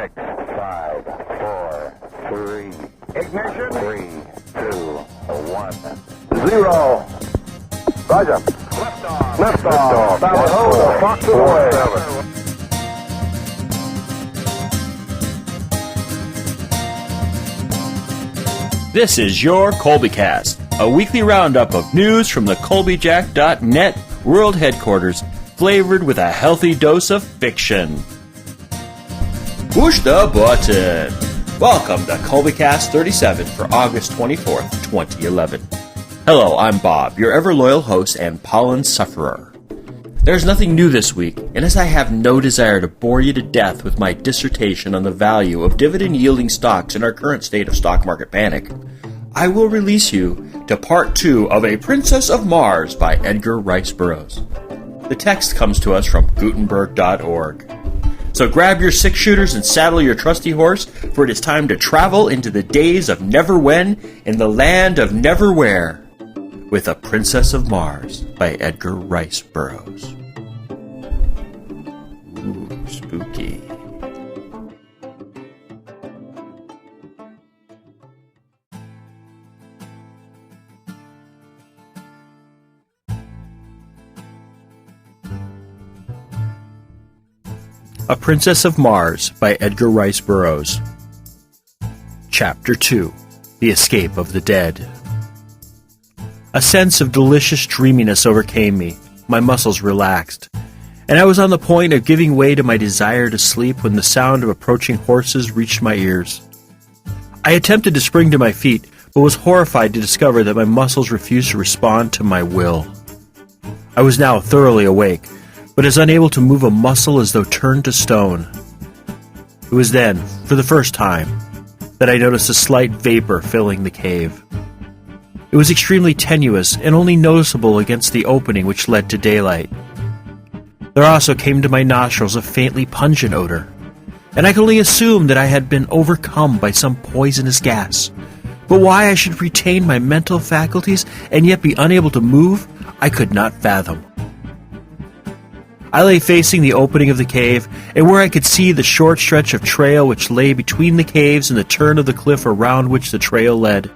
6, 5, 4, 3. Ignition. 3, 2, 1. 0. Roger. Liftoff. Liftoff. Bravo. Fox away. This is your Colbycast, a weekly roundup of news from the Colbyjack.net world headquarters, flavored with a healthy dose of fiction. Push the button. Welcome to Colbycast 37 for August 24th, 2011. Hello, I'm Bob, your ever-loyal host and pollen sufferer. There's nothing new this week, and as I have no desire to bore you to death with my dissertation on the value of dividend-yielding stocks in our current state of stock market panic, I will release you to part 2 of A Princess of Mars by Edgar Rice Burroughs. The text comes to us from Gutenberg.org. So grab your 6-shooters and saddle your trusty horse, for it is time to travel into the days of never-when in the land of never-where with A Princess of Mars by Edgar Rice Burroughs. Ooh, spooky. A Princess of Mars by Edgar Rice Burroughs. Chapter 2. The Escape of the Dead. A sense of delicious dreaminess overcame me. My muscles relaxed, and I was on the point of giving way to my desire to sleep when the sound of approaching horses reached my ears. I attempted to spring to my feet, but was horrified to discover that my muscles refused to respond to my will. I was now thoroughly awake, but as unable to move a muscle as though turned to stone. It was then, for the first time, that I noticed a slight vapor filling the cave. It was extremely tenuous and only noticeable against the opening which led to daylight. There also came to my nostrils a faintly pungent odor, and I could only assume that I had been overcome by some poisonous gas. But why I should retain my mental faculties and yet be unable to move, I could not fathom. I lay facing the opening of the cave, and where I could see the short stretch of trail which lay between the caves and the turn of the cliff around which the trail led.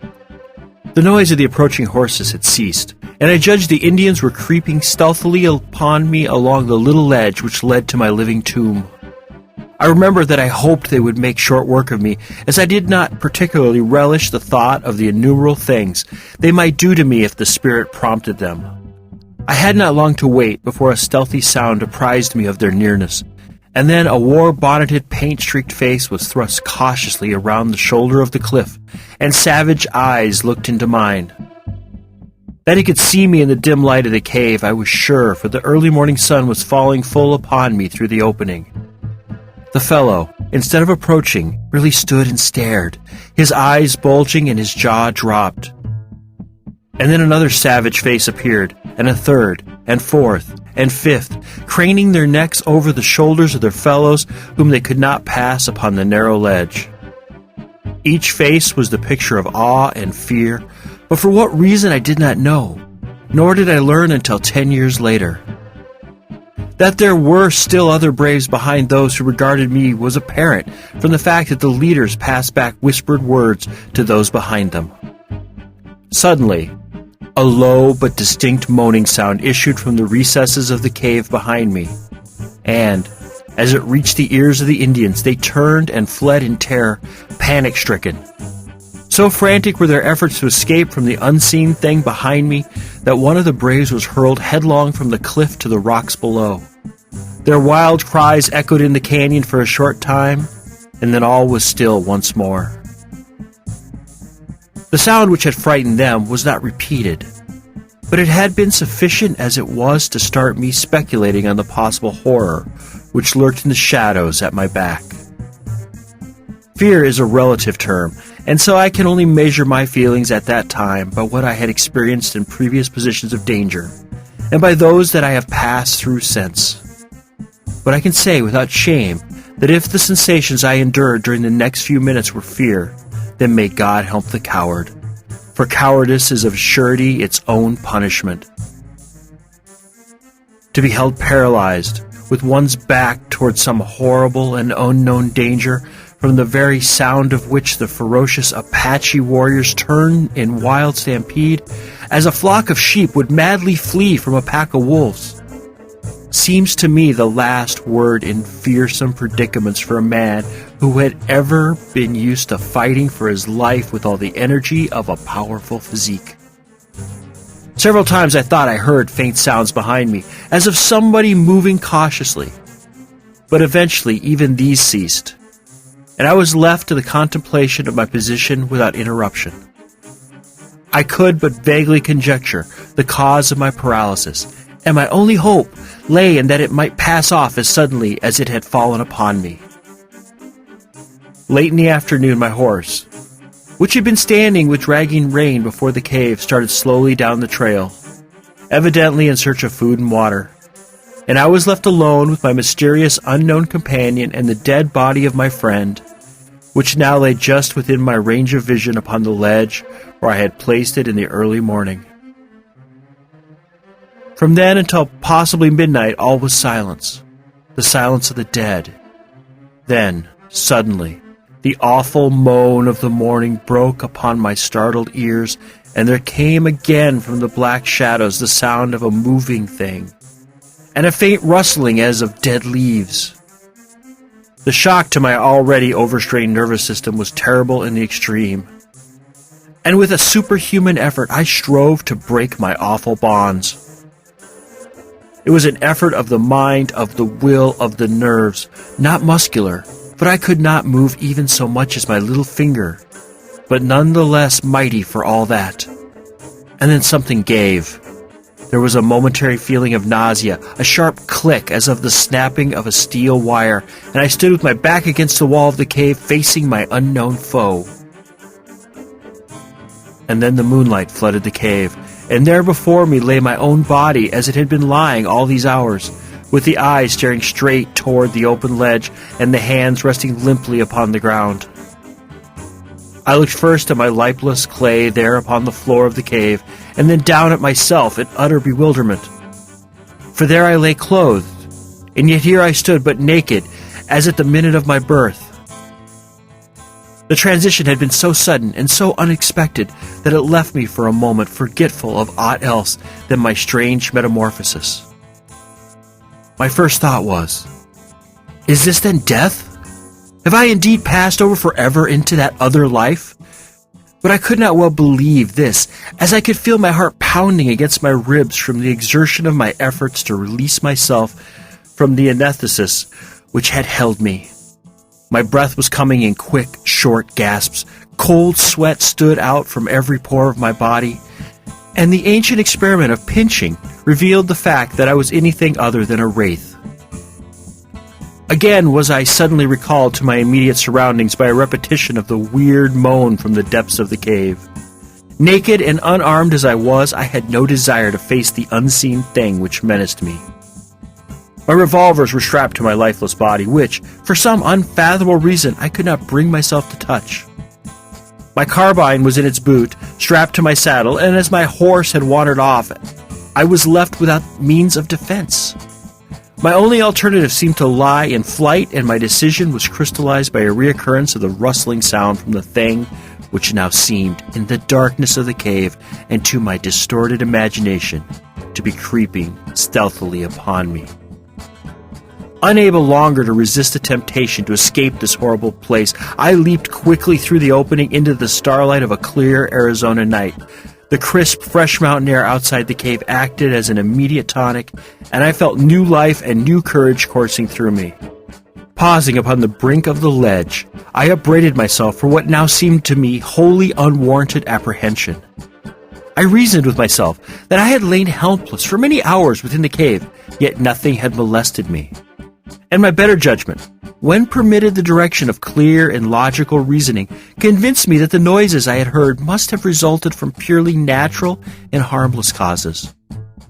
The noise of the approaching horses had ceased, and I judged the Indians were creeping stealthily upon me along the little ledge which led to my living tomb. I remember that I hoped they would make short work of me, as I did not particularly relish the thought of the innumerable things they might do to me if the spirit prompted them. I had not long to wait before a stealthy sound apprised me of their nearness, and then a war-bonneted, paint-streaked face was thrust cautiously around the shoulder of the cliff, and savage eyes looked into mine. That he could see me in the dim light of the cave, I was sure, for the early morning sun was falling full upon me through the opening. The fellow, instead of approaching, merely stood and stared, his eyes bulging and his jaw dropped. And then another savage face appeared, and a third, and fourth, and fifth, craning their necks over the shoulders of their fellows whom they could not pass upon the narrow ledge. Each face was the picture of awe and fear, but for what reason I did not know, nor did I learn until 10 years later. That there were still other braves behind those who regarded me was apparent from the fact that the leaders passed back whispered words to those behind them. Suddenly, a low but distinct moaning sound issued from the recesses of the cave behind me, and, as it reached the ears of the Indians, they turned and fled in terror, panic-stricken. So frantic were their efforts to escape from the unseen thing behind me that one of the braves was hurled headlong from the cliff to the rocks below. Their wild cries echoed in the canyon for a short time, and then all was still once more. The sound which had frightened them was not repeated, but it had been sufficient as it was to start me speculating on the possible horror which lurked in the shadows at my back. Fear is a relative term, and so I can only measure my feelings at that time by what I had experienced in previous positions of danger, and by those that I have passed through since. But I can say without shame that if the sensations I endured during the next few minutes were fear, then may God help the coward, for cowardice is of surety its own punishment. To be held paralyzed, with one's back towards some horrible and unknown danger, from the very sound of which the ferocious Apache warriors turn in wild stampede, as a flock of sheep would madly flee from a pack of wolves, seems to me the last word in fearsome predicaments for a man who had ever been used to fighting for his life with all the energy of a powerful physique. Several times I thought I heard faint sounds behind me, as of somebody moving cautiously, but eventually even these ceased, and I was left to the contemplation of my position without interruption. I could but vaguely conjecture the cause of my paralysis, and my only hope lay in that it might pass off as suddenly as it had fallen upon me. Late in the afternoon, my horse, which had been standing with dragging rein before the cave, started slowly down the trail, evidently in search of food and water, and I was left alone with my mysterious unknown companion and the dead body of my friend, which now lay just within my range of vision upon the ledge where I had placed it in the early morning. From then until possibly midnight, all was silence, the silence of the dead. Then, suddenly, the awful moan of the morning broke upon my startled ears, and there came again from the black shadows the sound of a moving thing, and a faint rustling as of dead leaves. The shock to my already overstrained nervous system was terrible in the extreme, and with a superhuman effort I strove to break my awful bonds. It was an effort of the mind, of the will, of the nerves, not muscular, but I could not move even so much as my little finger, but none the less mighty for all that. And then something gave. There was a momentary feeling of nausea, a sharp click as of the snapping of a steel wire, and I stood with my back against the wall of the cave, facing my unknown foe. And then the moonlight flooded the cave, and there before me lay my own body as it had been lying all these hours, with the eyes staring straight toward the open ledge and the hands resting limply upon the ground. I looked first at my lifeless clay there upon the floor of the cave, and then down at myself in utter bewilderment. For there I lay clothed, and yet here I stood but naked, as at the minute of my birth. The transition had been so sudden and so unexpected that it left me for a moment forgetful of aught else than my strange metamorphosis. My first thought was, is this then death? Have I indeed passed over forever into that other life? But I could not well believe this, as I could feel my heart pounding against my ribs from the exertion of my efforts to release myself from the anathesis which had held me. My breath was coming in quick, short gasps. Cold sweat stood out from every pore of my body, and the ancient experiment of pinching revealed the fact that I was anything other than a wraith. Again was I suddenly recalled to my immediate surroundings by a repetition of the weird moan from the depths of the cave. Naked and unarmed as I was, I had no desire to face the unseen thing which menaced me. My revolvers were strapped to my lifeless body, which, for some unfathomable reason, I could not bring myself to touch. My carbine was in its boot, strapped to my saddle, and as my horse had wandered off, I was left without means of defense. My only alternative seemed to lie in flight, and my decision was crystallized by a reoccurrence of the rustling sound from the thing which now seemed, in the darkness of the cave and to my distorted imagination, to be creeping stealthily upon me. Unable longer to resist the temptation to escape this horrible place, I leaped quickly through the opening into the starlight of a clear Arizona night. The crisp, fresh mountain air outside the cave acted as an immediate tonic, and I felt new life and new courage coursing through me. Pausing upon the brink of the ledge, I upbraided myself for what now seemed to me wholly unwarranted apprehension. I reasoned with myself that I had lain helpless for many hours within the cave, yet nothing had molested me. And my better judgment, when permitted the direction of clear and logical reasoning, convinced me that the noises I had heard must have resulted from purely natural and harmless causes.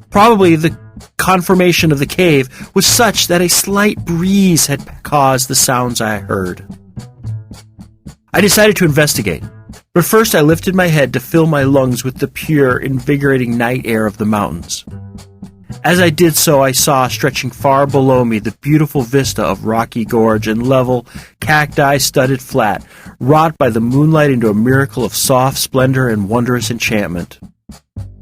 Probably the conformation of the cave was such that a slight breeze had caused the sounds I heard. I decided to investigate, but first I lifted my head to fill my lungs with the pure, invigorating night air of the mountains. As I did so, I saw, stretching far below me, the beautiful vista of rocky gorge and level, cacti-studded flat, wrought by the moonlight into a miracle of soft splendor and wondrous enchantment.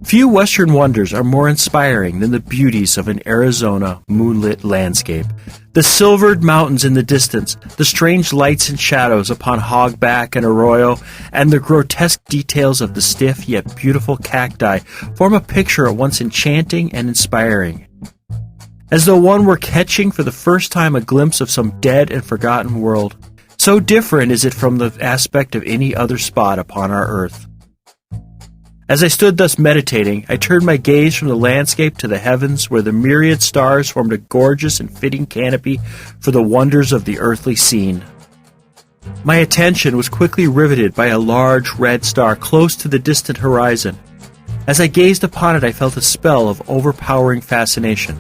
Few Western wonders are more inspiring than the beauties of an Arizona moonlit landscape. The silvered mountains in the distance, the strange lights and shadows upon hogback and arroyo, and the grotesque details of the stiff yet beautiful cacti form a picture at once enchanting and inspiring. As though one were catching for the first time a glimpse of some dead and forgotten world, so different is it from the aspect of any other spot upon our earth. As I stood thus meditating, I turned my gaze from the landscape to the heavens, where the myriad stars formed a gorgeous and fitting canopy for the wonders of the earthly scene. My attention was quickly riveted by a large red star close to the distant horizon. As I gazed upon it, I felt a spell of overpowering fascination.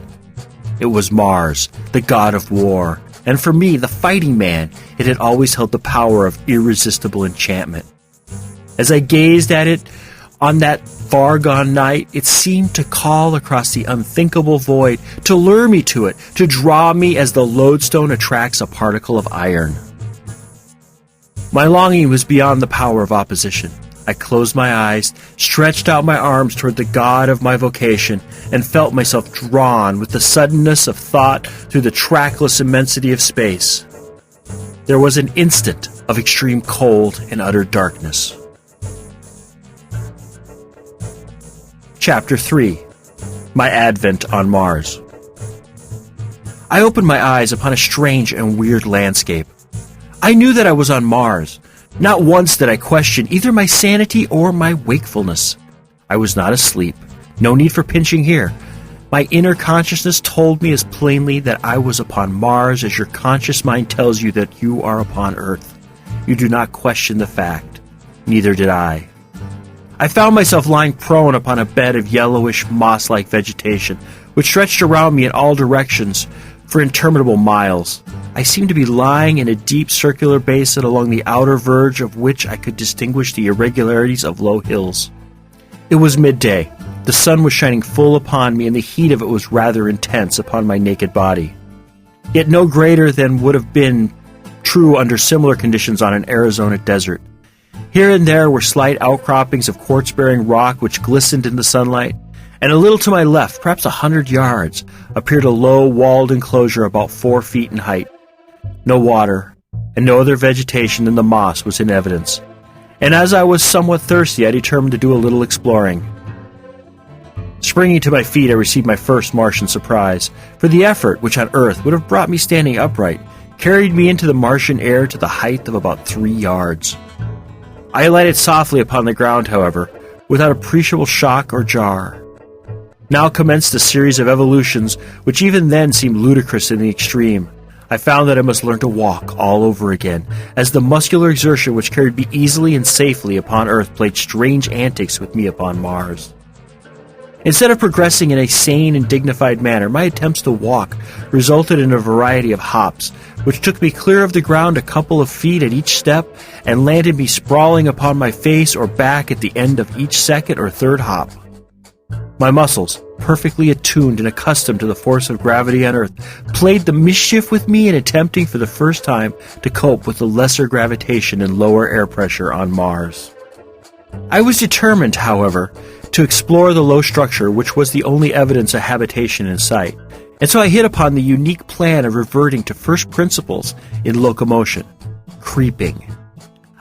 It was Mars, the god of war, and for me, the fighting man, it had always held the power of irresistible enchantment. As I gazed at it, on that far-gone night, it seemed to call across the unthinkable void, to lure me to it, to draw me as the lodestone attracts a particle of iron. My longing was beyond the power of opposition. I closed my eyes, stretched out my arms toward the god of my vocation, and felt myself drawn with the suddenness of thought through the trackless immensity of space. There was an instant of extreme cold and utter darkness. Chapter 3. My Advent on Mars. I opened my eyes upon a strange and weird landscape. I knew that I was on Mars. Not once did I question either my sanity or my wakefulness. I was not asleep. No need for pinching here. My inner consciousness told me as plainly that I was upon Mars as your conscious mind tells you that you are upon Earth. You do not question the fact. Neither did I. I found myself lying prone upon a bed of yellowish, moss-like vegetation, which stretched around me in all directions for interminable miles. I seemed to be lying in a deep circular basin along the outer verge of which I could distinguish the irregularities of low hills. It was midday. The sun was shining full upon me, and the heat of it was rather intense upon my naked body. Yet no greater than would have been true under similar conditions on an Arizona desert. Here and there were slight outcroppings of quartz-bearing rock which glistened in the sunlight, and a little to my left, perhaps 100 yards, appeared a low walled enclosure about 4 feet in height. No water, and no other vegetation than the moss was in evidence, and as I was somewhat thirsty, I determined to do a little exploring. Springing to my feet, I received my first Martian surprise, for the effort, which on Earth would have brought me standing upright, carried me into the Martian air to the height of about 3 yards. I alighted softly upon the ground, however, without appreciable shock or jar. Now commenced a series of evolutions which even then seemed ludicrous in the extreme. I found that I must learn to walk all over again, as the muscular exertion which carried me easily and safely upon Earth played strange antics with me upon Mars. Instead of progressing in a sane and dignified manner, my attempts to walk resulted in a variety of hops, which took me clear of the ground a couple of feet at each step and landed me sprawling upon my face or back at the end of each second or third hop. My muscles, perfectly attuned and accustomed to the force of gravity on Earth, played the mischief with me in attempting for the first time to cope with the lesser gravitation and lower air pressure on Mars. I was determined, however, to explore the low structure which was the only evidence of habitation in sight, and so I hit upon the unique plan of reverting to first principles in locomotion: creeping.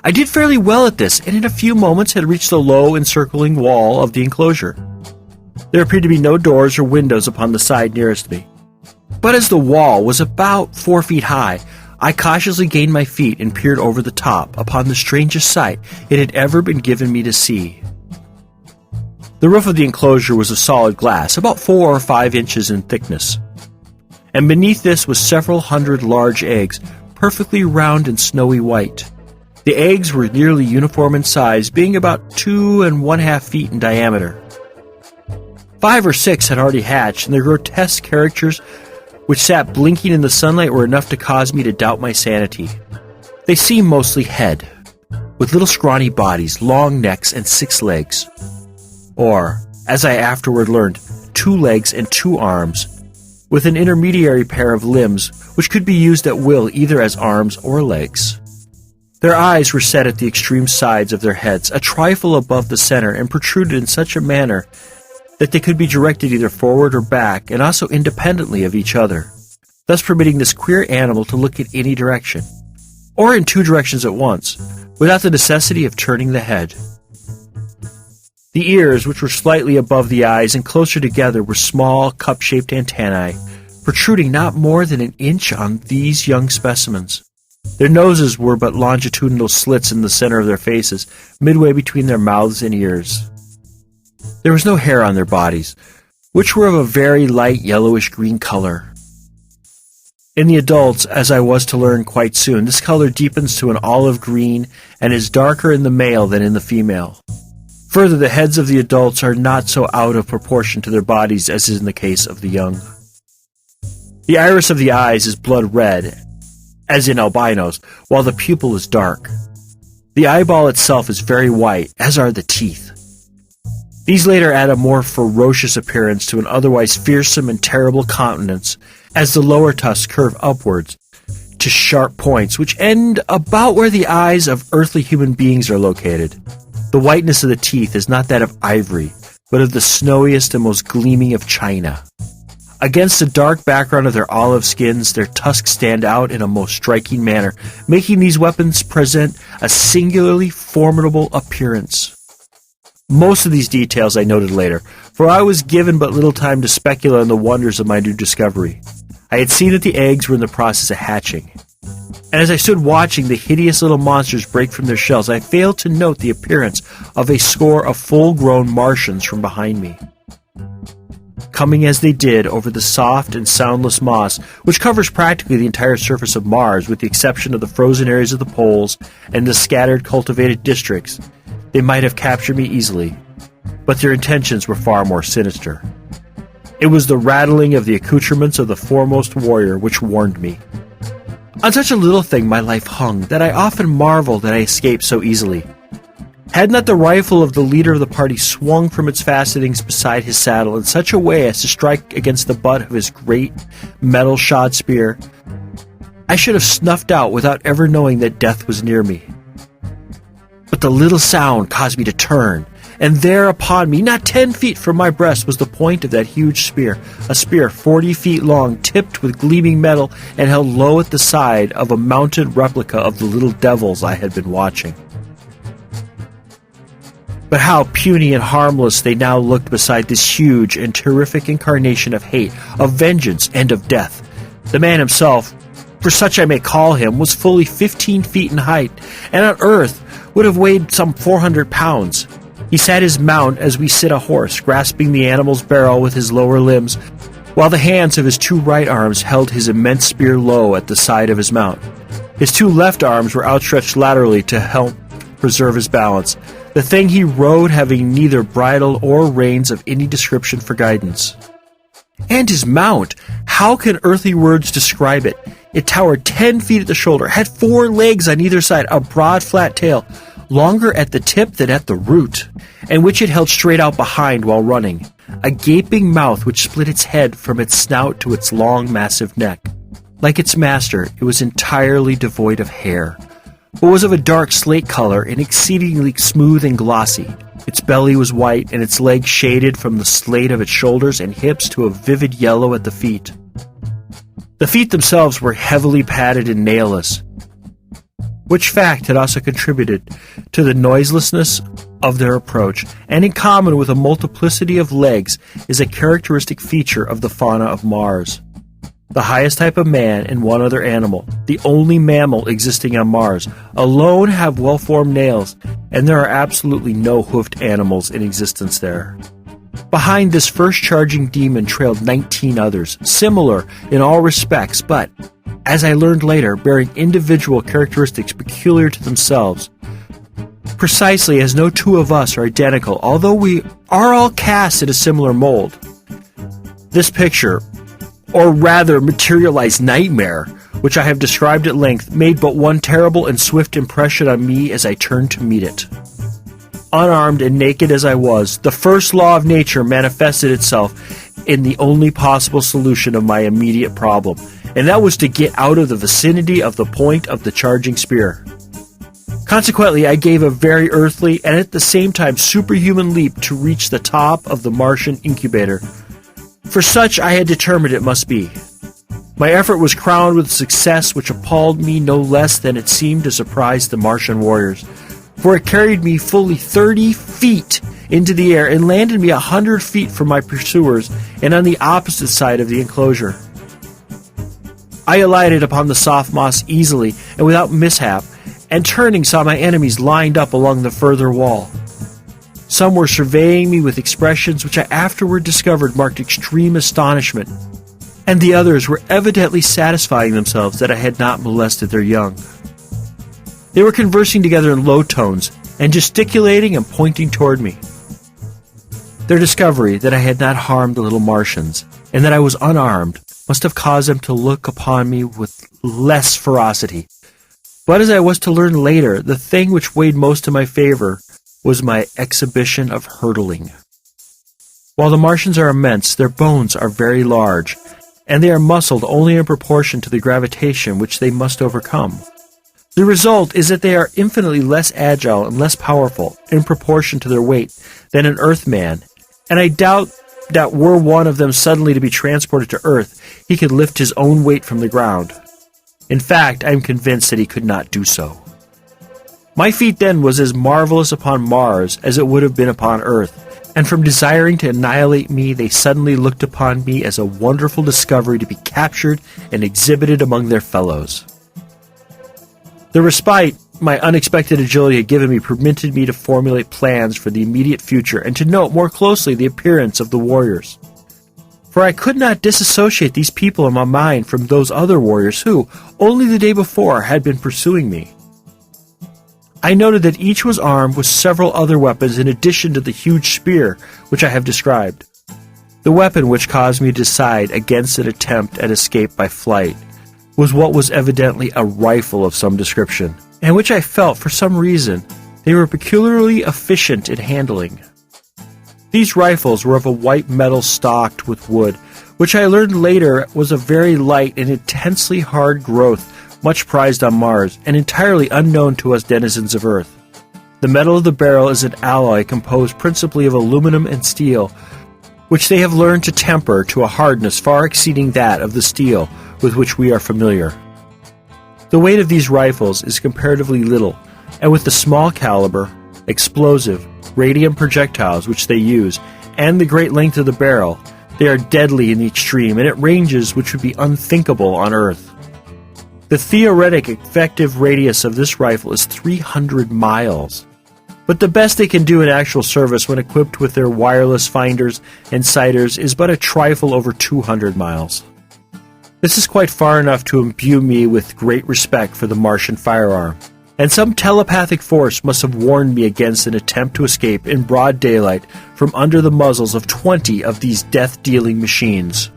I did fairly well at this, and in a few moments had reached the low encircling wall of the enclosure. There appeared to be no doors or windows upon the side nearest me. But as the wall was about 4 feet high, I cautiously gained my feet and peered over the top upon the strangest sight it had ever been given me to see. The roof of the enclosure was of solid glass, about 4 or 5 inches in thickness, and beneath this was several hundred large eggs, perfectly round and snowy white. The eggs were nearly uniform in size, being about 2½ feet in diameter. 5 or 6 had already hatched, and their grotesque characters, which sat blinking in the sunlight, were enough to cause me to doubt my sanity. They seemed mostly head, with little scrawny bodies, long necks, and 6 legs. Or, as I afterward learned, 2 legs and 2 arms, with an intermediary pair of limbs which could be used at will either as arms or legs. Their eyes were set at the extreme sides of their heads, a trifle above the center, and protruded in such a manner that they could be directed either forward or back, and also independently of each other, thus permitting this queer animal to look in any direction, or in 2 directions at once, without the necessity of turning the head. The ears, which were slightly above the eyes and closer together, were small, cup-shaped antennae, protruding not more than an inch on these young specimens. Their noses were but longitudinal slits in the center of their faces, midway between their mouths and ears. There was no hair on their bodies, which were of a very light yellowish-green color. In the adults, as I was to learn quite soon, this color deepens to an olive green and is darker in the male than in the female. Further, the heads of the adults are not so out of proportion to their bodies as is in the case of the young. The iris of the eyes is blood red, as in albinos, while the pupil is dark. The eyeball itself is very white, as are the teeth. These later add a more ferocious appearance to an otherwise fearsome and terrible countenance, as the lower tusks curve upwards to sharp points which end about where the eyes of earthly human beings are located. The whiteness of the teeth is not that of ivory, but of the snowiest and most gleaming of china. Against the dark background of their olive skins, their tusks stand out in a most striking manner, making these weapons present a singularly formidable appearance. Most of these details I noted later, for I was given but little time to speculate on the wonders of my new discovery. I had seen that the eggs were in the process of hatching, and as I stood watching the hideous little monsters break from their shells, I failed to note the appearance of a score of full-grown Martians from behind me. Coming as they did over the soft and soundless moss, which covers practically the entire surface of Mars with the exception of the frozen areas of the poles and the scattered cultivated districts, they might have captured me easily, but their intentions were far more sinister. It was the rattling of the accoutrements of the foremost warrior which warned me. On such a little thing my life hung, that I often marveled that I escaped so easily. Had not the rifle of the leader of the party swung from its fastenings beside his saddle in such a way as to strike against the butt of his great metal-shod spear, I should have snuffed out without ever knowing that death was near me. But the little sound caused me to turn, and there upon me, not 10 feet from my breast, was the point of that huge spear, a spear 40 feet long, tipped with gleaming metal, and held low at the side of a mounted replica of the little devils I had been watching. But how puny and harmless they now looked beside this huge and terrific incarnation of hate, of vengeance, and of death. The man himself, for such I may call him, was fully 15 feet in height, and on earth would have weighed some 400 pounds. He sat his mount as we sit a horse, grasping the animal's barrel with his lower limbs, while the hands of his 2 right arms held his immense spear low at the side of his mount. His 2 left arms were outstretched laterally to help preserve his balance, the thing he rode having neither bridle or reins of any description for guidance. And his mount! How can earthly words describe it? It towered 10 feet at the shoulder, had 4 legs on either side, a broad flat tail, longer at the tip than at the root, and which it held straight out behind while running, a gaping mouth which split its head from its snout to its long, massive neck. Like its master, it was entirely devoid of hair, but was of a dark slate color and exceedingly smooth and glossy. Its belly was white, and its legs shaded from the slate of its shoulders and hips to a vivid yellow at the feet. The feet themselves were heavily padded and nailless, which fact had also contributed to the noiselessness of their approach, and in common with a multiplicity of legs is a characteristic feature of the fauna of Mars. The highest type of man and one other animal, the only mammal existing on Mars, alone have well-formed nails, and there are absolutely no hoofed animals in existence there. Behind this first charging demon trailed 19 others, similar in all respects, but, as I learned later, bearing individual characteristics peculiar to themselves. Precisely as no 2 of us are identical, although we are all cast in a similar mold. This picture, or rather materialized nightmare, which I have described at length, made but one terrible and swift impression on me as I turned to meet it. Unarmed and naked as I was, the first law of nature manifested itself, in the only possible solution of my immediate problem, and that was to get out of the vicinity of the point of the charging spear. Consequently, I gave a very earthly and at the same time superhuman leap to reach the top of the Martian incubator. For such I had determined it must be. My effort was crowned with success which appalled me no less than it seemed to surprise the Martian warriors, for it carried me fully 30 feet into the air and landed me 100 feet from my pursuers and on the opposite side of the enclosure. I alighted upon the soft moss easily and without mishap, and turning saw my enemies lined up along the further wall. Some were surveying me with expressions which I afterward discovered marked extreme astonishment, and the others were evidently satisfying themselves that I had not molested their young. They were conversing together in low tones and gesticulating and pointing toward me. Their discovery that I had not harmed the little Martians and that I was unarmed must have caused them to look upon me with less ferocity. But as I was to learn later, the thing which weighed most in my favor was my exhibition of hurtling. While the Martians are immense, their bones are very large, and they are muscled only in proportion to the gravitation which they must overcome. The result is that they are infinitely less agile and less powerful in proportion to their weight than an Earthman, and I doubt that were one of them suddenly to be transported to Earth, he could lift his own weight from the ground. In fact, I am convinced that he could not do so. My feat then was as marvelous upon Mars as it would have been upon Earth, and from desiring to annihilate me, they suddenly looked upon me as a wonderful discovery to be captured and exhibited among their fellows. The respite my unexpected agility had given me permitted me to formulate plans for the immediate future and to note more closely the appearance of the warriors. For I could not disassociate these people in my mind from those other warriors who, only the day before, had been pursuing me. I noted that each was armed with several other weapons in addition to the huge spear which I have described. The weapon which caused me to decide against an attempt at escape by flight was what was evidently a rifle of some description, and which I felt, for some reason, they were peculiarly efficient in handling. These rifles were of a white metal stocked with wood, which I learned later was a very light and intensely hard growth, much prized on Mars, and entirely unknown to us denizens of Earth. The metal of the barrel is an alloy composed principally of aluminum and steel, which they have learned to temper to a hardness far exceeding that of the steel with which we are familiar. The weight of these rifles is comparatively little, and with the small caliber, explosive, radium projectiles which they use, and the great length of the barrel, they are deadly in the extreme, and at ranges which would be unthinkable on Earth. The theoretic effective radius of this rifle is 300 miles, but the best they can do in actual service when equipped with their wireless finders and sighters is but a trifle over 200 miles. This is quite far enough to imbue me with great respect for the Martian firearm, and some telepathic force must have warned me against an attempt to escape in broad daylight from under the muzzles of 20 of these death-dealing machines.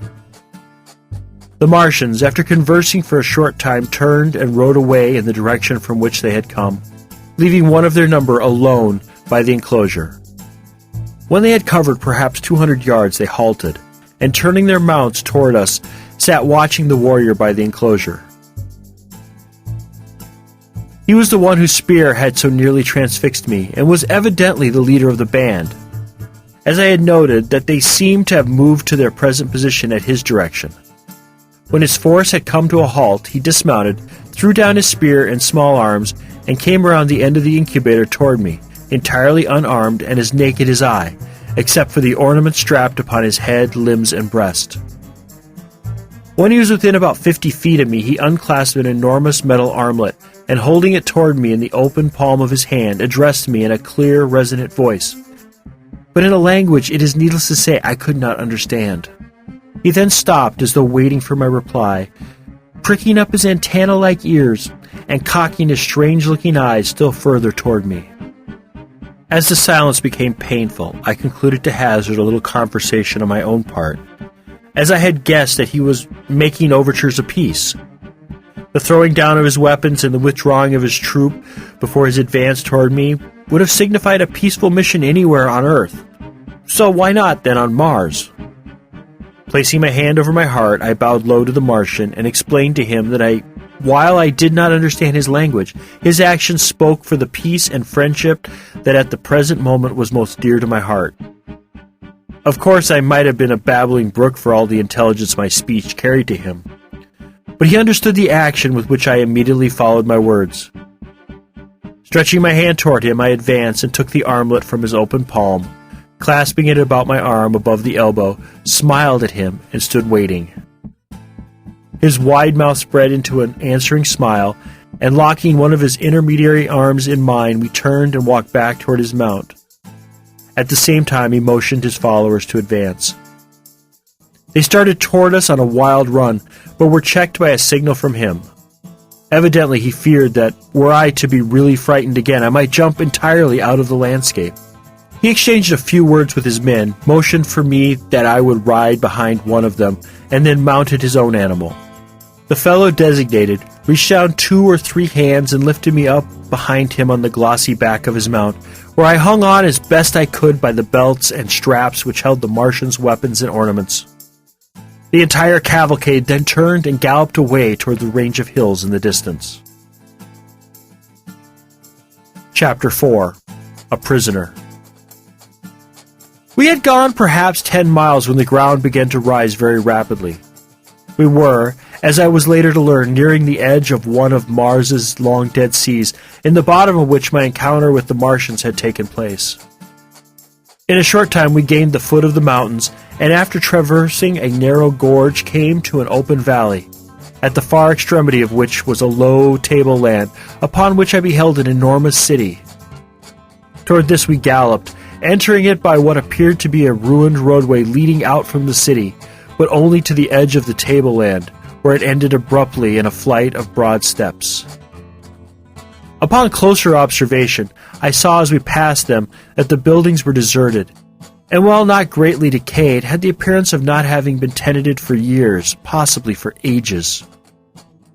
The Martians, after conversing for a short time, turned and rode away in the direction from which they had come, leaving one of their number alone by the enclosure. When they had covered perhaps 200 yards, they halted, and turning their mounts toward us, sat watching the warrior by the enclosure. He was the one whose spear had so nearly transfixed me, and was evidently the leader of the band, as I had noted that they seemed to have moved to their present position at his direction. When his force had come to a halt, he dismounted, threw down his spear and small arms, and came around the end of the incubator toward me, entirely unarmed and as naked as I, except for the ornament strapped upon his head, limbs, and breast. When he was within about 50 feet of me, he unclasped an enormous metal armlet, and holding it toward me in the open palm of his hand, addressed me in a clear, resonant voice, but in a language it is needless to say I could not understand. He then stopped as though waiting for my reply, pricking up his antenna-like ears and cocking his strange-looking eyes still further toward me. As the silence became painful, I concluded to hazard a little conversation on my own part, as I had guessed that he was making overtures of peace. The throwing down of his weapons and the withdrawing of his troop before his advance toward me would have signified a peaceful mission anywhere on Earth. So why not, then, on Mars? Placing my hand over my heart, I bowed low to the Martian and explained to him that while I did not understand his language, his actions spoke for the peace and friendship that at the present moment was most dear to my heart. Of course, I might have been a babbling brook for all the intelligence my speech carried to him, but he understood the action with which I immediately followed my words. Stretching my hand toward him, I advanced and took the armlet from his open palm, clasping it about my arm above the elbow, smiled at him, and stood waiting. His wide mouth spread into an answering smile, and locking one of his intermediary arms in mine, we turned and walked back toward his mount. At the same time, he motioned his followers to advance. They started toward us on a wild run, but were checked by a signal from him. Evidently, he feared that, were I to be really frightened again, I might jump entirely out of the landscape. He exchanged a few words with his men, motioned for me that I would ride behind one of them, and then mounted his own animal. The fellow designated reached down 2 or 3 hands and lifted me up behind him on the glossy back of his mount, where I hung on as best I could by the belts and straps which held the Martian's weapons and ornaments. The entire cavalcade then turned and galloped away toward the range of hills in the distance. Chapter 4. A Prisoner. We had gone perhaps 10 miles when the ground began to rise very rapidly. We were, as I was later to learn, nearing the edge of one of Mars's long-dead seas, in the bottom of which my encounter with the Martians had taken place. In a short time we gained the foot of the mountains, and after traversing a narrow gorge came to an open valley, at the far extremity of which was a low tableland, upon which I beheld an enormous city. Toward this we galloped, entering it by what appeared to be a ruined roadway leading out from the city, but only to the edge of the tableland, where it ended abruptly in a flight of broad steps. Upon closer observation, I saw as we passed them that the buildings were deserted, and while not greatly decayed, had the appearance of not having been tenanted for years, possibly for ages.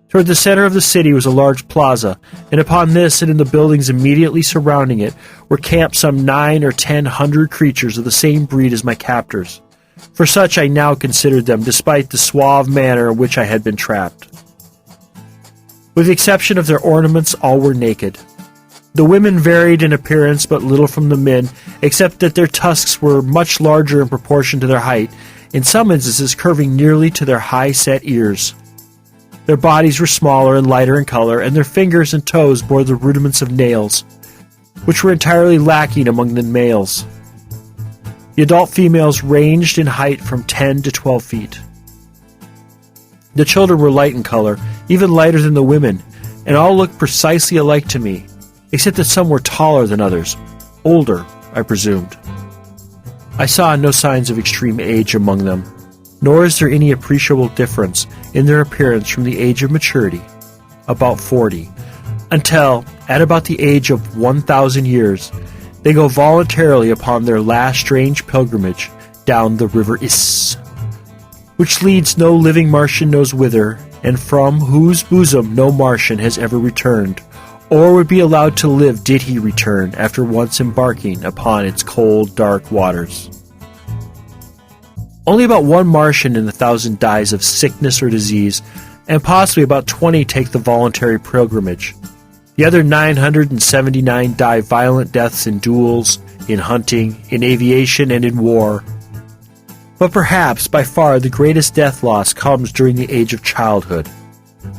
Toward the center of the city was a large plaza, and upon this and in the buildings immediately surrounding it were camped some 9 or 10 hundred creatures of the same breed as my captors. For such I now considered them, despite the suave manner in which I had been trapped. With the exception of their ornaments, all were naked. The women varied in appearance but little from the men, except that their tusks were much larger in proportion to their height, in some instances curving nearly to their high-set ears. Their bodies were smaller and lighter in color, and their fingers and toes bore the rudiments of nails, which were entirely lacking among the males. The adult females ranged in height from 10 to 12 feet. The children were light in color, even lighter than the women, and all looked precisely alike to me, except that some were taller than others, older, I presumed. I saw no signs of extreme age among them, nor is there any appreciable difference in their appearance from the age of maturity, about 40, until, at about the age of 1,000 years, they go voluntarily upon their last strange pilgrimage down the river Is, which leads no living Martian knows whither, and from whose bosom no Martian has ever returned, or would be allowed to live did he return after once embarking upon its cold, dark waters. Only about 1 Martian in 1,000 dies of sickness or disease, and possibly about 20 take the voluntary pilgrimage. The other 979 die violent deaths in duels, in hunting, in aviation, and in war. But perhaps, by far, the greatest death loss comes during the age of childhood,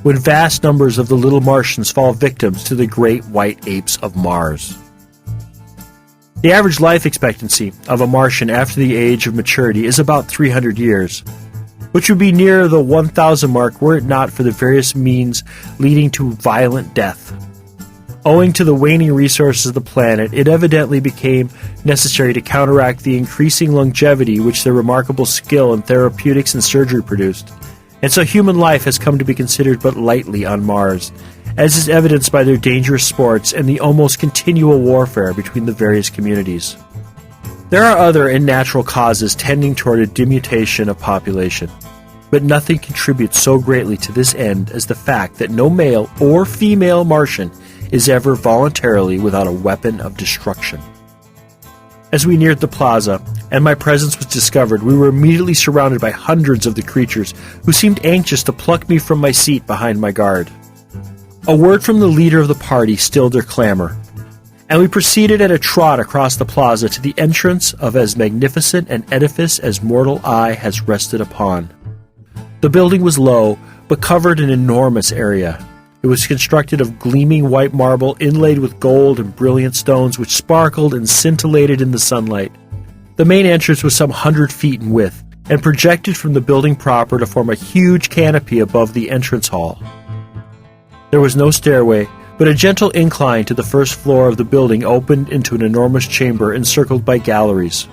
when vast numbers of the little Martians fall victims to the great white apes of Mars. The average life expectancy of a Martian after the age of maturity is about 300 years, which would be near the 1,000 mark were it not for the various means leading to violent death. Owing to the waning resources of the planet, it evidently became necessary to counteract the increasing longevity which their remarkable skill in therapeutics and surgery produced, and so human life has come to be considered but lightly on Mars, as is evidenced by their dangerous sports and the almost continual warfare between the various communities. There are other and natural causes tending toward a diminution of population, but nothing contributes so greatly to this end as the fact that no male or female Martian is ever voluntarily without a weapon of destruction. As we neared the plaza, and my presence was discovered, we were immediately surrounded by hundreds of the creatures who seemed anxious to pluck me from my seat behind my guard. A word from the leader of the party stilled their clamor, and we proceeded at a trot across the plaza to the entrance of as magnificent an edifice as mortal eye has rested upon. The building was low, but covered an enormous area. It was constructed of gleaming white marble inlaid with gold and brilliant stones which sparkled and scintillated in the sunlight. The main entrance was some 100 feet in width, and projected from the building proper to form a huge canopy above the entrance hall. There was no stairway, but a gentle incline to the first floor of the building opened into an enormous chamber encircled by galleries.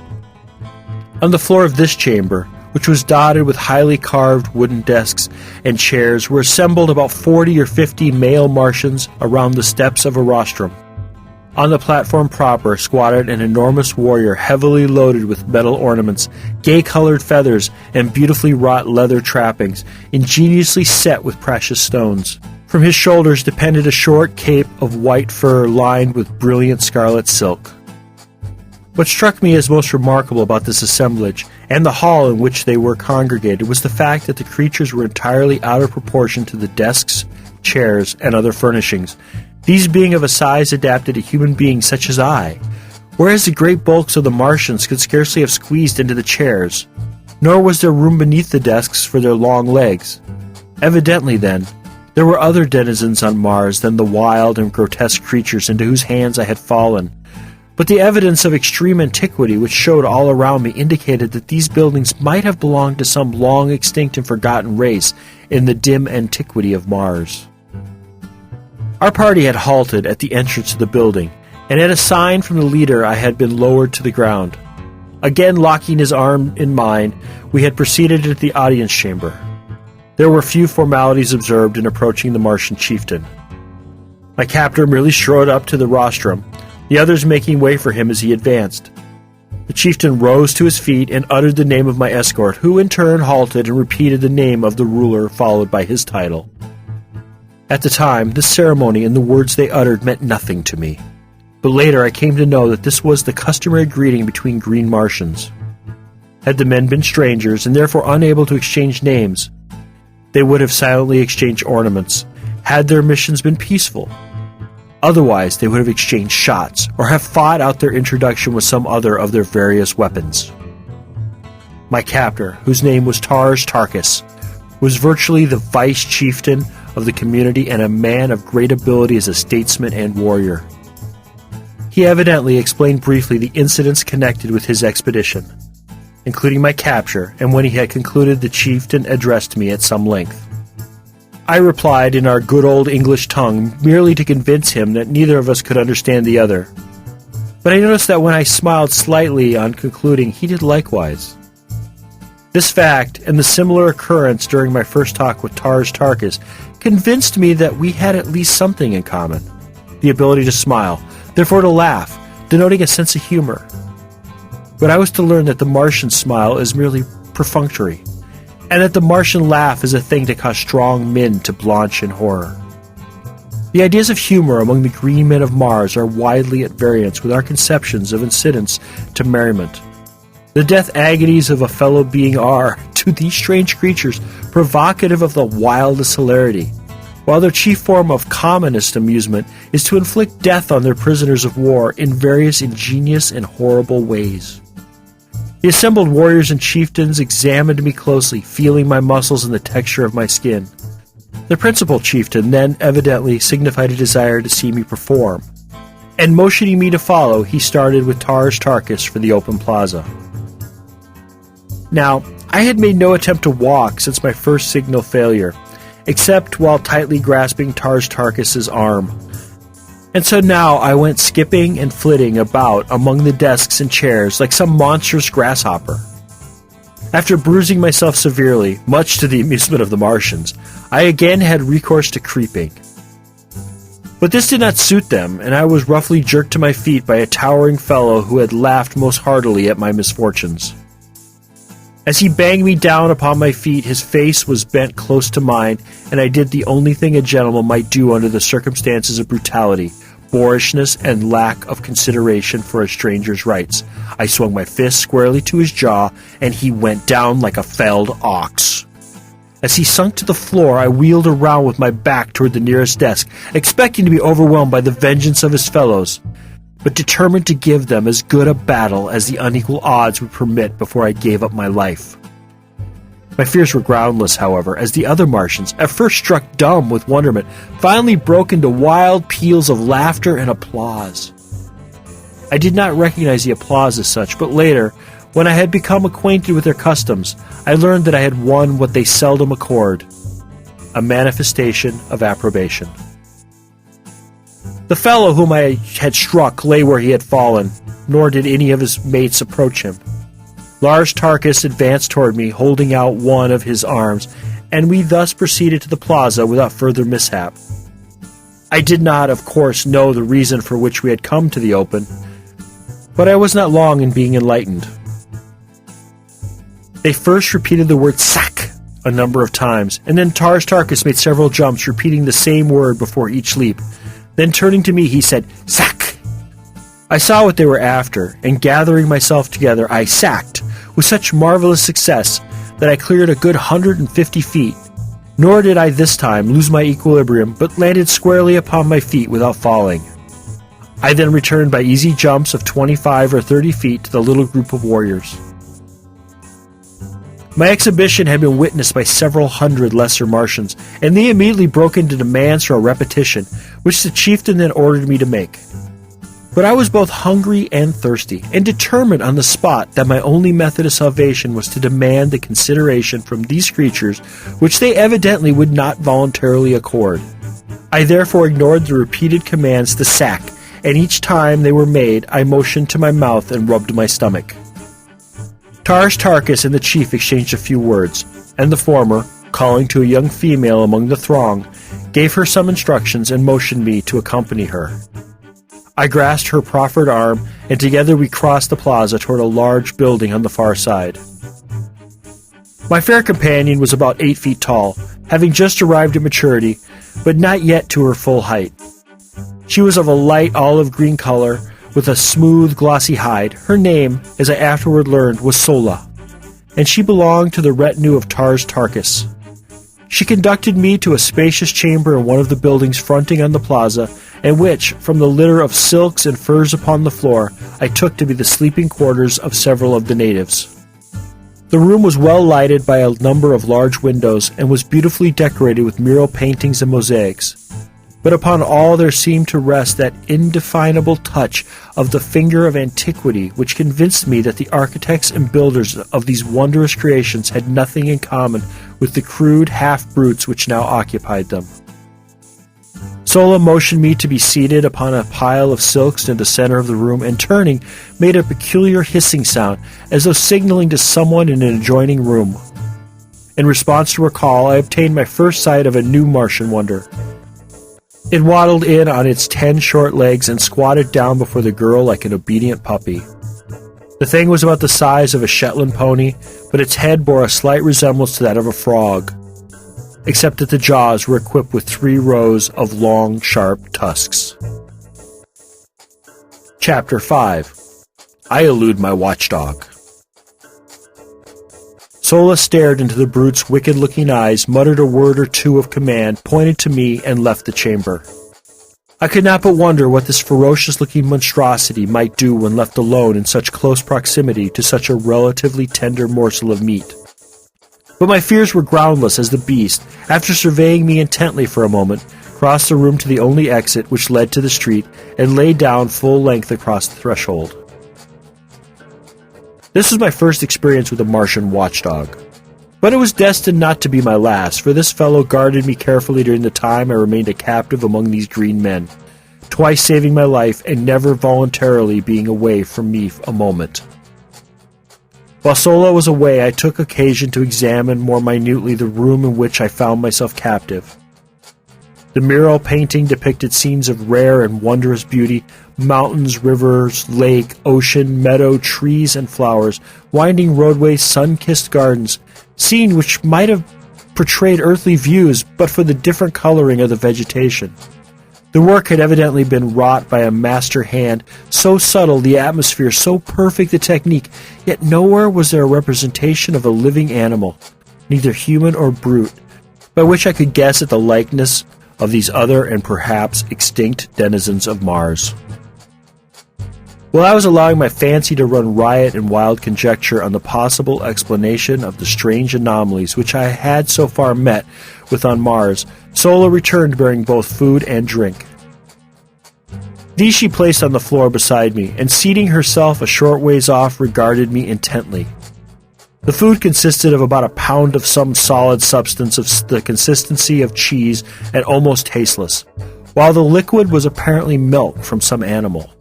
On the floor of this chamber, which was dotted with highly carved wooden desks and chairs, were assembled about 40 or 50 male Martians around the steps of a rostrum. On the platform proper squatted an enormous warrior heavily loaded with metal ornaments, gay-colored feathers, and beautifully wrought leather trappings, ingeniously set with precious stones. From his shoulders depended a short cape of white fur lined with brilliant scarlet silk. What struck me as most remarkable about this assemblage, and the hall in which they were congregated, was the fact that the creatures were entirely out of proportion to the desks, chairs, and other furnishings, these being of a size adapted to human beings such as I, whereas the great bulks of the Martians could scarcely have squeezed into the chairs, nor was there room beneath the desks for their long legs. Evidently, then, there were other denizens on Mars than the wild and grotesque creatures into whose hands I had fallen, but the evidence of extreme antiquity which showed all around me indicated that these buildings might have belonged to some long extinct and forgotten race in the dim antiquity of Mars. Our party had halted at the entrance to the building, and at a sign from the leader I had been lowered to the ground. Again locking his arm in mine, we had proceeded into the audience chamber. There were few formalities observed in approaching the Martian chieftain. My captor merely strode up to the rostrum, the others making way for him as he advanced. The chieftain rose to his feet and uttered the name of my escort, who in turn halted and repeated the name of the ruler followed by his title. At the time, this ceremony and the words they uttered meant nothing to me, but later I came to know that this was the customary greeting between green Martians. Had the men been strangers and therefore unable to exchange names, they would have silently exchanged ornaments, had their missions been peaceful. Otherwise, they would have exchanged shots, or have fought out their introduction with some other of their various weapons. My captor, whose name was Dejah Thoris, was virtually the vice chieftain of the community and a man of great ability as a statesman and warrior. He evidently explained briefly the incidents connected with his expedition, including my capture, and when he had concluded, the chieftain addressed me at some length. I replied in our good old English tongue, merely to convince him that neither of us could understand the other. But I noticed that when I smiled slightly on concluding, he did likewise. This fact, and the similar occurrence during my first talk with Dejah Thoris, convinced me that we had at least something in common: the ability to smile, therefore to laugh, denoting a sense of humor. But I was to learn that the Martian smile is merely perfunctory, and that the Martian laugh is a thing to cause strong men to blanch in horror. The ideas of humor among the green men of Mars are widely at variance with our conceptions of incidents to merriment. The death agonies of a fellow being are, to these strange creatures, provocative of the wildest hilarity, while their chief form of commonest amusement is to inflict death on their prisoners of war in various ingenious and horrible ways. The assembled warriors and chieftains examined me closely, feeling my muscles and the texture of my skin. The principal chieftain then evidently signified a desire to see me perform, and motioning me to follow, he started with Dejah Thoris for the open plaza. Now, I had made no attempt to walk since my first signal failure, except while tightly grasping Dejah Thoris's arm. And so now I went skipping and flitting about among the desks and chairs like some monstrous grasshopper. After bruising myself severely, much to the amusement of the Martians, I again had recourse to creeping. But this did not suit them, and I was roughly jerked to my feet by a towering fellow who had laughed most heartily at my misfortunes. As he banged me down upon my feet, his face was bent close to mine, and I did the only thing a gentleman might do under the circumstances of brutality, boorishness and lack of consideration for a stranger's rights. I swung my fist squarely to his jaw, and he went down like a felled ox. As he sunk to the floor, I wheeled around with my back toward the nearest desk, expecting to be overwhelmed by the vengeance of his fellows, but determined to give them as good a battle as the unequal odds would permit before I gave up my life. My fears were groundless, however, as the other Martians, at first struck dumb with wonderment, finally broke into wild peals of laughter and applause. I did not recognize the applause as such, but later, when I had become acquainted with their customs, I learned that I had won what they seldom accord, a manifestation of approbation. The fellow whom I had struck lay where he had fallen, nor did any of his mates approach him. Lars Tarkus advanced toward me, holding out one of his arms, and we thus proceeded to the plaza without further mishap. I did not, of course, know the reason for which we had come to the open, but I was not long in being enlightened. They first repeated the word "sack" a number of times, and then Lars Tarkus made several jumps, repeating the same word before each leap. Then turning to me, he said, "Sack!" I saw what they were after, and gathering myself together, I sacked, with such marvelous success that I cleared a good 150 feet. Nor did I this time lose my equilibrium, but landed squarely upon my feet without falling. I then returned by easy jumps of 25 or 30 feet to the little group of warriors. My exhibition had been witnessed by several hundred lesser Martians, and they immediately broke into demands for a repetition, which the chieftain then ordered me to make. But I was both hungry and thirsty, and determined on the spot that my only method of salvation was to demand the consideration from these creatures which they evidently would not voluntarily accord. I therefore ignored the repeated commands to sack, and each time they were made, I motioned to my mouth and rubbed my stomach. Lars Tarkus and the chief exchanged a few words, and the former, calling to a young female among the throng, gave her some instructions and motioned me to accompany her. I grasped her proffered arm, and together we crossed the plaza toward a large building on the far side. My fair companion was about 8 feet tall, having just arrived at maturity, but not yet to her full height. She was of a light olive-green color, with a smooth, glossy hide. Her name, as I afterward learned, was Sola, and she belonged to the retinue of Lars Tarkus. She conducted me to a spacious chamber in one of the buildings fronting on the plaza, and which, from the litter of silks and furs upon the floor, I took to be the sleeping quarters of several of the natives. The room was well lighted by a number of large windows, and was beautifully decorated with mural paintings and mosaics. But upon all there seemed to rest that indefinable touch of the finger of antiquity which convinced me that the architects and builders of these wondrous creations had nothing in common with the crude half-brutes which now occupied them. Sola motioned me to be seated upon a pile of silks in the center of the room, and turning, made a peculiar hissing sound, as though signaling to someone in an adjoining room. In response to her call, I obtained my first sight of a new Martian wonder. It waddled in on its 10 short legs and squatted down before the girl like an obedient puppy. The thing was about the size of a Shetland pony, but its head bore a slight resemblance to that of a frog, except that the jaws were equipped with 3 rows of long, sharp tusks. Chapter 5. I Elude My Watchdog. Sola stared into the brute's wicked-looking eyes, muttered a word or two of command, pointed to me, and left the chamber. I could not but wonder what this ferocious-looking monstrosity might do when left alone in such close proximity to such a relatively tender morsel of meat. But my fears were groundless, as the beast, after surveying me intently for a moment, crossed the room to the only exit which led to the street, and lay down full length across the threshold. This was my first experience with a Martian watchdog. But it was destined not to be my last, for this fellow guarded me carefully during the time I remained a captive among these green men, twice saving my life and never voluntarily being away from me a moment. While Sola was away, I took occasion to examine more minutely the room in which I found myself captive. The mural painting depicted scenes of rare and wondrous beauty, mountains, rivers, lake, ocean, meadow, trees, and flowers, winding roadways, sun-kissed gardens, scene which might have portrayed earthly views but for the different coloring of the vegetation. The work had evidently been wrought by a master hand, so subtle the atmosphere, so perfect the technique, yet nowhere was there a representation of a living animal, neither human or brute, by which I could guess at the likeness of these other and perhaps extinct denizens of Mars. While I was allowing my fancy to run riot in wild conjecture on the possible explanation of the strange anomalies which I had so far met with on Mars, Sola returned bearing both food and drink. These she placed on the floor beside me, and seating herself a short ways off, regarded me intently. The food consisted of about a pound of some solid substance of the consistency of cheese and almost tasteless, while the liquid was apparently milk from some animal.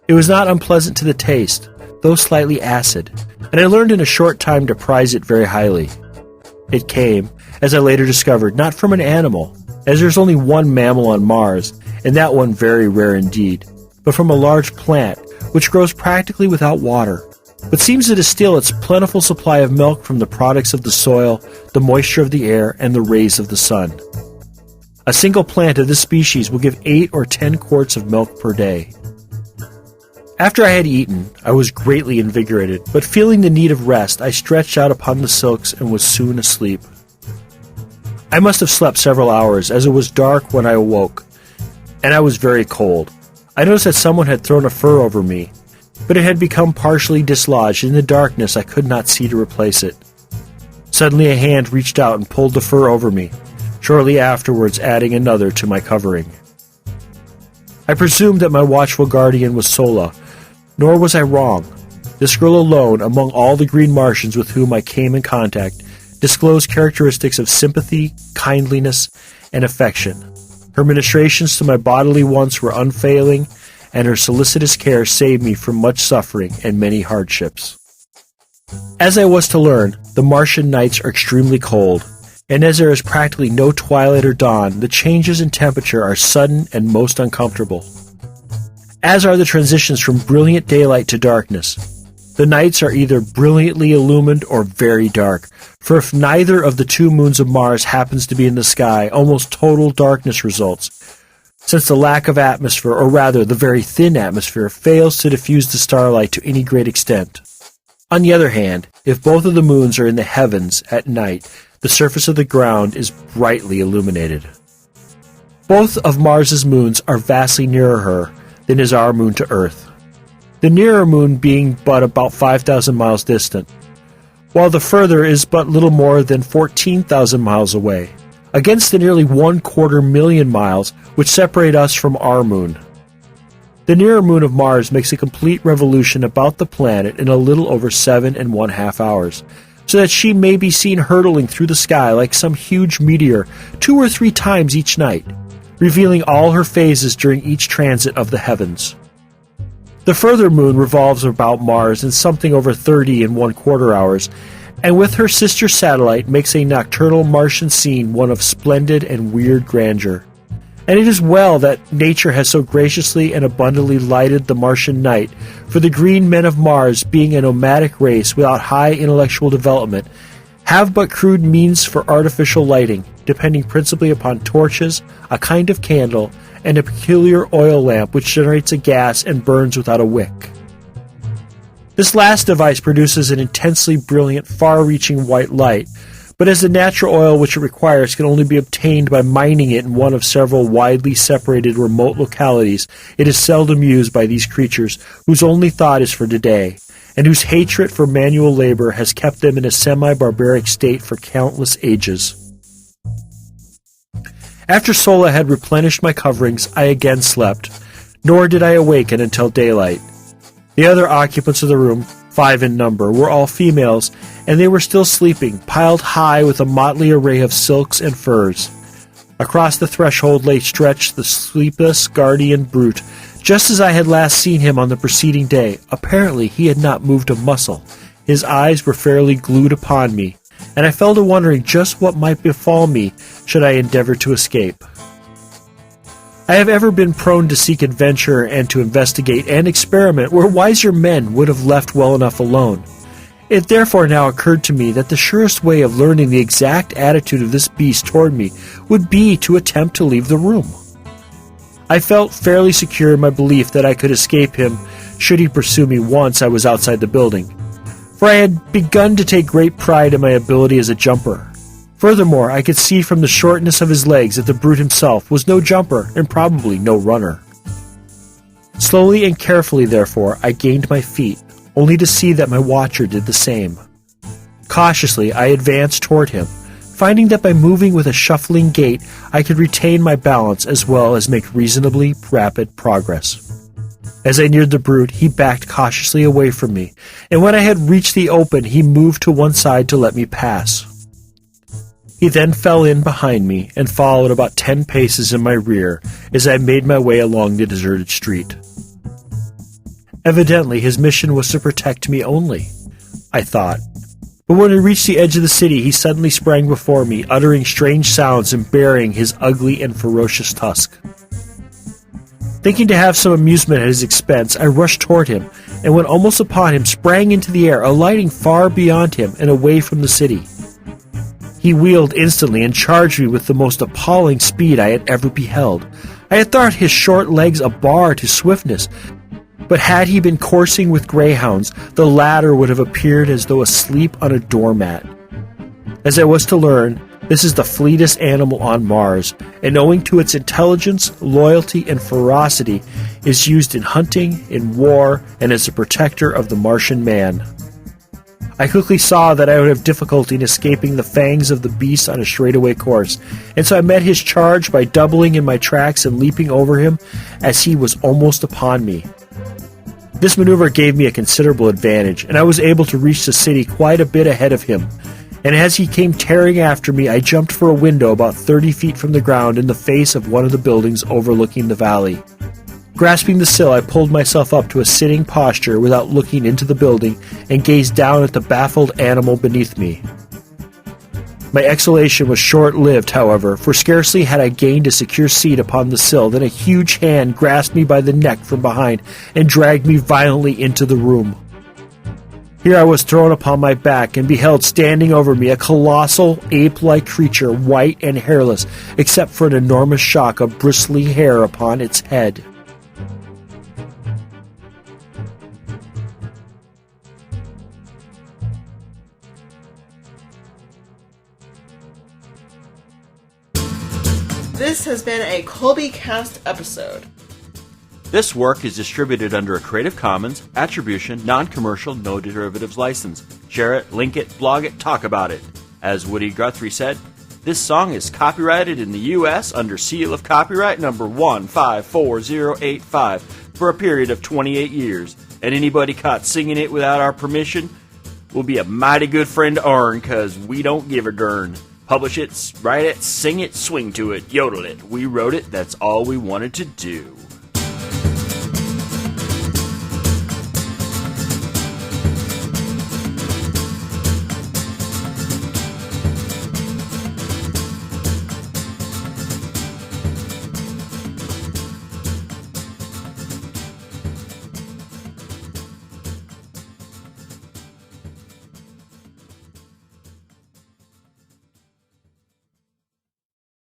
It was not unpleasant to the taste, though slightly acid, and I learned in a short time to prize it very highly. It came, as I later discovered, not from an animal, as there is only one mammal on Mars, and that one very rare indeed, but from a large plant, which grows practically without water, but seems to distill its plentiful supply of milk from the products of the soil, the moisture of the air, and the rays of the sun. A single plant of this species will give 8 or 10 quarts of milk per day. After I had eaten, I was greatly invigorated, but feeling the need of rest, I stretched out upon the silks and was soon asleep. I must have slept several hours, as it was dark when I awoke, and I was very cold. I noticed that someone had thrown a fur over me, but it had become partially dislodged. In the darkness I could not see to replace it. Suddenly a hand reached out and pulled the fur over me, shortly afterwards adding another to my covering. I presumed that my watchful guardian was Sola, nor was I wrong. This girl alone, among all the green Martians with whom I came in contact, disclosed characteristics of sympathy, kindliness, and affection. Her ministrations to my bodily wants were unfailing, and her solicitous care saved me from much suffering and many hardships. As I was to learn, the Martian nights are extremely cold, and as there is practically no twilight or dawn, the changes in temperature are sudden and most uncomfortable, as are the transitions from brilliant daylight to darkness. The nights are either brilliantly illumined or very dark, for if neither of the 2 moons of Mars happens to be in the sky, almost total darkness results, since the lack of atmosphere, or rather the very thin atmosphere, fails to diffuse the starlight to any great extent. On the other hand, if both of the moons are in the heavens at night, the surface of the ground is brightly illuminated. Both of Mars's moons are vastly nearer her than is our moon to Earth, the nearer moon being but about 5,000 miles distant, while the further is but little more than 14,000 miles away, against the nearly 250,000 miles which separate us from our moon. The nearer moon of Mars makes a complete revolution about the planet in a little over 7.5 hours, so that she may be seen hurtling through the sky like some huge meteor 2 or 3 times each night, revealing all her phases during each transit of the heavens. The further moon revolves about Mars in something over 30.25 hours, and with her sister satellite makes a nocturnal Martian scene one of splendid and weird grandeur. And it is well that nature has so graciously and abundantly lighted the Martian night, for the green men of Mars, being a nomadic race without high intellectual development, have but crude means for artificial lighting, depending principally upon torches, a kind of candle, and a peculiar oil lamp which generates a gas and burns without a wick. This last device produces an intensely brilliant, far-reaching white light, but as the natural oil which it requires can only be obtained by mining it in one of several widely separated remote localities, it is seldom used by these creatures whose only thought is for today, and whose hatred for manual labor has kept them in a semi-barbaric state for countless ages. After Sola had replenished my coverings, I again slept, nor did I awaken until daylight. The other occupants of the room, 5 in number, were all females, and they were still sleeping, piled high with a motley array of silks and furs. Across the threshold lay stretched the sleepless guardian brute, just as I had last seen him on the preceding day. Apparently he had not moved a muscle. His eyes were fairly glued upon me, and I fell to wondering just what might befall me should I endeavor to escape. I have ever been prone to seek adventure and to investigate and experiment where wiser men would have left well enough alone. It therefore now occurred to me that the surest way of learning the exact attitude of this beast toward me would be to attempt to leave the room. I felt fairly secure in my belief that I could escape him should he pursue me once I was outside the building, for I had begun to take great pride in my ability as a jumper. Furthermore, I could see from the shortness of his legs that the brute himself was no jumper and probably no runner. Slowly and carefully, therefore, I gained my feet, only to see that my watcher did the same. Cautiously, I advanced toward him, finding that by moving with a shuffling gait, I could retain my balance as well as make reasonably rapid progress. As I neared the brute, he backed cautiously away from me, and when I had reached the open, he moved to one side to let me pass. He then fell in behind me and followed about 10 paces in my rear as I made my way along the deserted street. Evidently, his mission was to protect me only, I thought. But when I reached the edge of the city, he suddenly sprang before me, uttering strange sounds and baring his ugly and ferocious tusk. Thinking to have some amusement at his expense, I rushed toward him, and when almost upon him, sprang into the air, alighting far beyond him and away from the city. He wheeled instantly and charged me with the most appalling speed I had ever beheld. I had thought his short legs a bar to swiftness, but had he been coursing with greyhounds, the latter would have appeared as though asleep on a doormat. As I was to learn, this is the fleetest animal on Mars, and owing to its intelligence, loyalty, and ferocity, is used in hunting, in war, and as a protector of the Martian man. I quickly saw that I would have difficulty in escaping the fangs of the beast on a straightaway course, and so I met his charge by doubling in my tracks and leaping over him as he was almost upon me. This maneuver gave me a considerable advantage, and I was able to reach the city quite a bit ahead of him, and as he came tearing after me, I jumped for a window about 30 feet from the ground in the face of one of the buildings overlooking the valley. Grasping the sill, I pulled myself up to a sitting posture without looking into the building and gazed down at the baffled animal beneath me. My exultation was short-lived, however, for scarcely had I gained a secure seat upon the sill than a huge hand grasped me by the neck from behind and dragged me violently into the room. Here I was thrown upon my back and beheld standing over me a colossal, ape-like creature, white and hairless, except for an enormous shock of bristly hair upon its head. This has been a Colbycast episode. This work is distributed under a Creative Commons Attribution, Non-Commercial, No Derivatives license. Share it, link it, blog it, talk about it. As Woody Guthrie said, this song is copyrighted in the U.S. under seal of copyright number 154085 for a period of 28 years, and anybody caught singing it without our permission will be a mighty good friend to ourn, cause we don't give a darn. Publish it, write it, sing it, swing to it, yodel it. We wrote it, that's all we wanted to do.